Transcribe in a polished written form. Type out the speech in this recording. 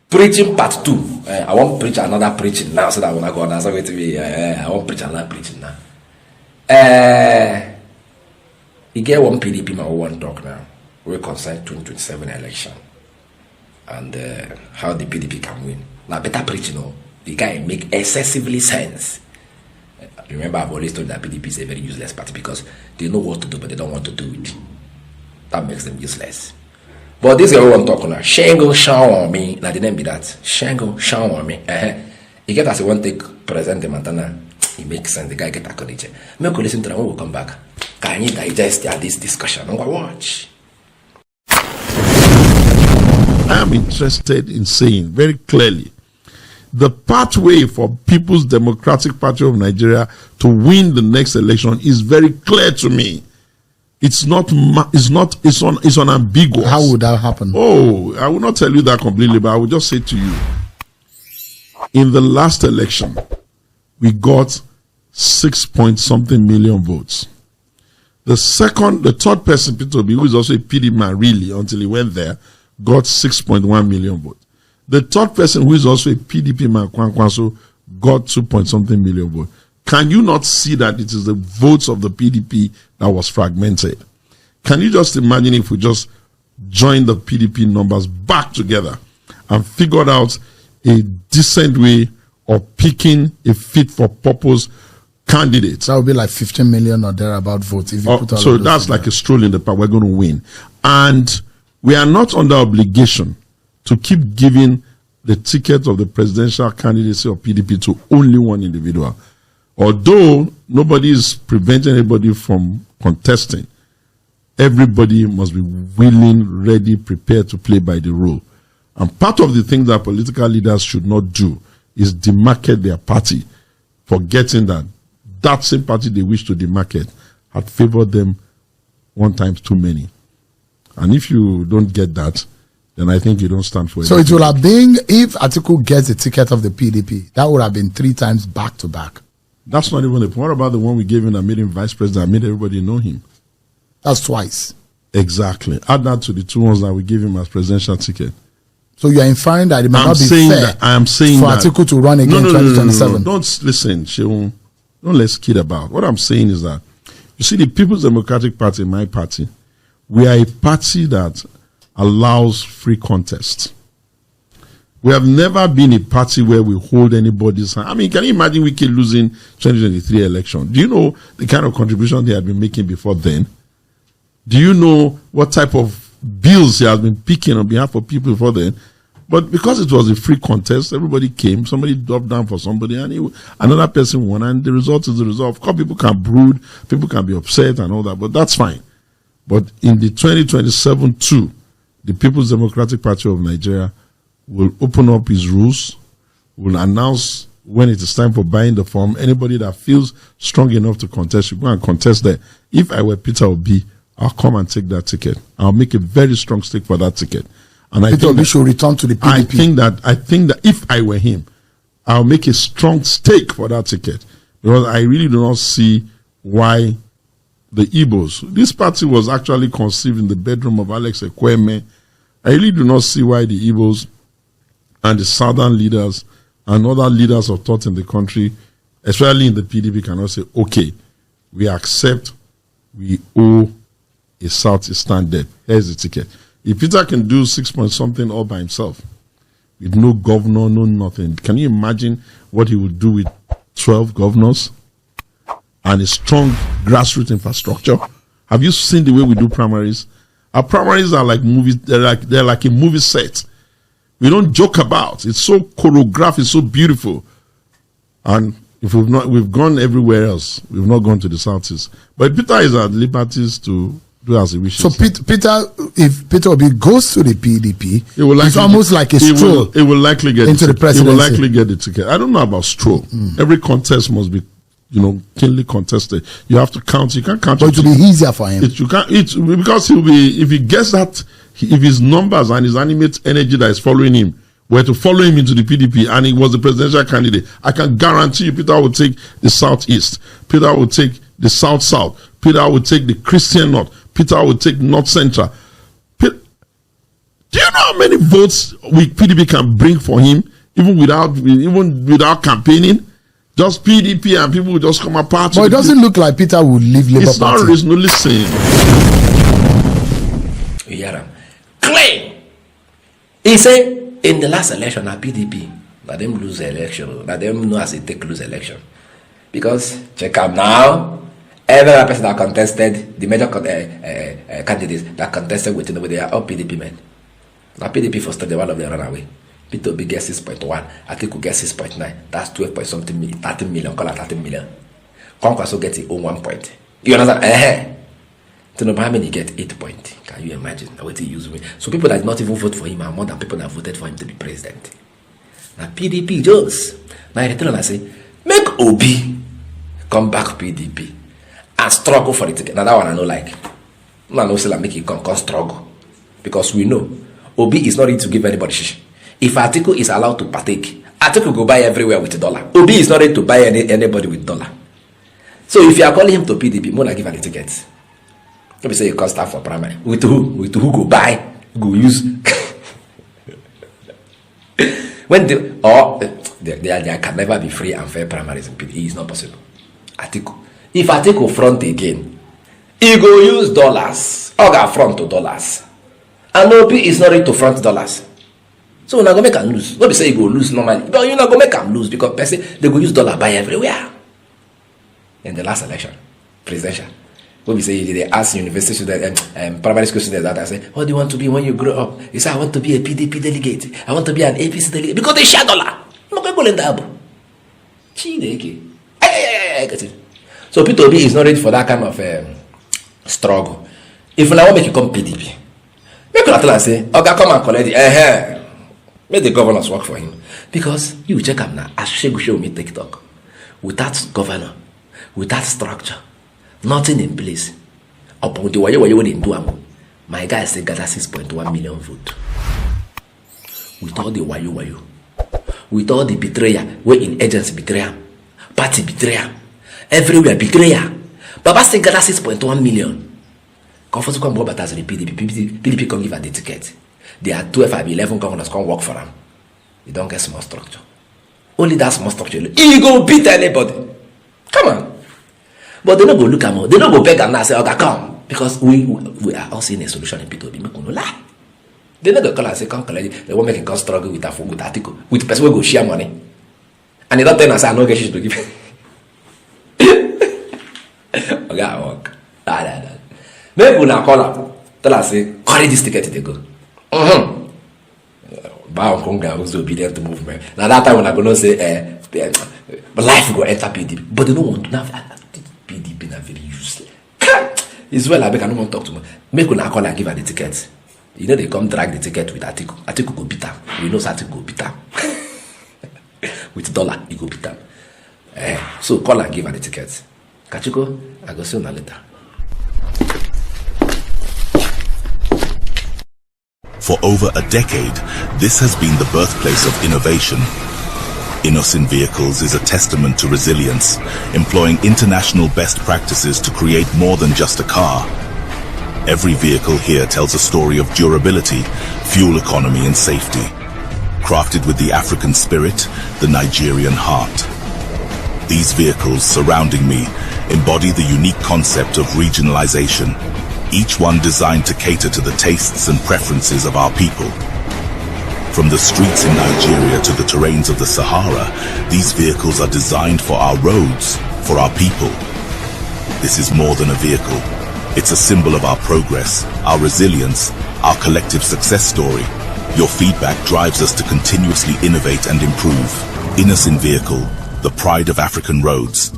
Preaching part 2. I won't preach another preaching now, so that when I go on, so I won't preach another preaching now. You get one PDP man who want talk now. We concern 2027 election and how the PDP can win. Now, better preaching, the guy make excessively sense. Remember, I've always told that PDP is a very useless party because they know what to do, but they don't want to do it. That makes them useless. But this guy won't talk now. Shango shower on me. Now the name be that. Shango shower on me. He get as he want to present the Montana. It makes sense. The guy get acknowledged. Me could listen to them when we come back. Can you digest this discussion? I'm gonna watch. I am interested in saying very clearly the pathway for People's Democratic Party of Nigeria to win the next election is very clear to me. It's unambiguous. How would that happen? Oh, I will not tell you that completely, but I will just say to you, in the last election, we got 6-point-something million votes. The third person, Peter Obi, who is also a PDP man really, until he went there, got 6.1 million votes. The third person, who is also a PDP man, Kwankwaso, got 2-point-something million votes. Can you not see that it is the votes of the PDP that was fragmented? Can you just imagine if we just joined the PDP numbers back together and figured out a decent way of picking a fit-for-purpose candidate? That would be like 15 million or thereabout votes. If you put all so of those that's together. like a stroll in the park. We're going to win. And we are not under obligation to keep giving the ticket of the presidential candidacy of PDP to only one individual. Although nobody is preventing anybody from contesting, everybody must be willing, ready, prepared to play by the rule. And part of the thing that political leaders should not do is demarcate their party, forgetting that that same party they wish to demarcate had favored them one times too many. And if you don't get that, then I think you don't stand for it. So it would have been, if Atiku gets the ticket of the PDP, that would have been 3 times back to back. That's not even the point. What about the one we gave him that made him vice president, that made everybody know him? That's twice. Exactly. Add that to the 2 ones that we gave him as presidential ticket. So you are inferring that it may not be fair I am saying for that Atiku to run again in 2027. No. Don't listen, Sheung. Don't let's kid about. What I'm saying is that, you see, the People's Democratic Party, my party, we are a party that allows free contest. We have never been a party where we hold anybody's hand. I mean, can you imagine we keep losing 2023 election? Do you know the kind of contribution they had been making before then? Do you know what type of bills he has been picking on behalf of people before then? But because it was a free contest, everybody came, somebody dropped down for somebody, and another person won, and the result is the result. Of course, people can brood, people can be upset and all that, but that's fine. But in the 2027 too, the People's Democratic Party of Nigeria will open up its rules, will announce when it is time for buying the form. Anybody that feels strong enough to contest should go and contest there. If I were Peter Obi, I'll come and take that ticket. I'll make a very strong stake for that ticket. And I Peter think Obi should return to the PDP. I think that if I were him, I'll make a strong stake for that ticket, because I really do not see why the Igbos. This party was actually conceived in the bedroom of Alex Ekweme. I really do not see why the Igbos and the southern leaders and other leaders of thought in the country, especially in the PDP, cannot say, okay, we accept, we owe a Southeastern debt. Here's the ticket. If Peter can do 6-point-something all by himself, with no governor, no nothing, can you imagine what he would do with 12 governors and a strong grassroots infrastructure? Have you seen the way we do primaries? Our primaries are like movies. They're like a movie set. We don't joke about. It's so choreographed. It's so beautiful. And if we've gone everywhere else. We've not gone to the Southeast. But Peter is at liberties to do as he wishes. So Peter, if Peter Obi goes to the PDP, it's almost like a stroll. It will likely get into the presidency. It will likely get the ticket. I don't know about stroll. Every contest must be, keenly contested. You have to count. You can't count. But it will be easier for him. Because he'll be, if he gets that, if his numbers and his animate energy that is following him were to follow him into the PDP and he was the presidential candidate, I can guarantee you Peter will take the Southeast. Peter will take the South-South. Peter will take the Christian North. Peter will take North Central. Do you know how many votes PDP can bring for him, even without campaigning? Just PDP and people will just come apart. But it doesn't look like Peter would leave Labour Party. It's not reasonable. Listen. You hear him? Claim. He said in the last election at PDP, that them lose the election, that them know as they take lose election. Because check out now, every person that contested, the major candidates that contested with they are all PDP men. Now PDP first the one of them run away. Peter B gets 6.1, Atiku gets 6.9. That's 12 point something million, 13 million, call it 13 million. Conquest will get his own 1 point. You understand? To know how many get 8 points. Can you imagine what he used me? So people that did not even vote for him are more than people that voted for him to be president. Now PDP just now I tell them I say, make Obi come back PDP and struggle for the ticket. Now that one I know like. No, I know say like make it come struggle. Because we know Obi is not ready to give anybody shish. If Atiku is allowed to partake, Atiku go buy everywhere with $1. Obi is not ready to buy anybody with $1. So if you are calling him to PDP, more give her the tickets. Let me say you can't start for primary. With who? With who go buy? Go use. When there can never be free and fair primaries in PDP. It is not possible. Atiku. If Atiku front again, he go use dollars. Or go front to dollars. And Obi is not ready to front dollars. So we're not going to make them lose. Nobody say you go lose normally. But you're not going to make them lose because they go use dollar buy everywhere. In the last election, presidential. Nobody say they ask university students, primary school students that I say, what do you want to be when you grow up? You say, I want to be a PDP delegate. I want to be an APC delegate. Because they share dollar. I'm not going to go in the abo. So Peter Obi is not ready for that kind of struggle. If I want to make you come PDP, make you tell and say, okay, come and collect it. Make the governors work for him. Because you check up now, as Shegu show me TikTok, without governor, without structure, nothing in place. Upon the way you didn't do, my guy still got 6.1 million votes. With all the wayo, with all the betrayal, we in agency betrayal, party betrayal, everywhere betrayal. Baba still got 6.1 million. Comfort come about as the PDP can give her the ticket. There are 12 or 11 governors come work for them. You don't get small structure. Only that small structure. He go beat anybody. Come on. But they don't go look at me. They don't go beg and say, okay, come. Because we are all seeing a solution in P2B. Make no lie. They don't go call and say, come collect. They won't make a struggle with that article. With the person who go share money. And they don't tell us, I know get shit to give. Okay, I work. Maybe we now call up. Tell us, say, carry this ticket to go. Bow Conga was obedient to movement. Now that time when I'm gonna say but life go enter PDP. But they don't want to have PDP na very useless. It's well I don't want to talk to me. Make una call and give her the ticket. You know they come drag the ticket with Atiku. Atiku go beat her. We know Atiku go beat her. With dollar, he go beat her. So call and give her the ticket. Kachiko, I go see you later. For over a decade, this has been the birthplace of innovation. Innoson Vehicles is a testament to resilience, employing international best practices to create more than just a car. Every vehicle here tells a story of durability, fuel economy and safety. Crafted with the African spirit, the Nigerian heart. These vehicles surrounding me embody the unique concept of regionalization, each one designed to cater to the tastes and preferences of our people. From the streets in Nigeria to the terrains of the Sahara, these vehicles are designed for our roads, for our people. This is more than a vehicle. It's a symbol of our progress, our resilience, our collective success story. Your feedback drives us to continuously innovate and improve. Innoson Vehicle, the pride of African roads.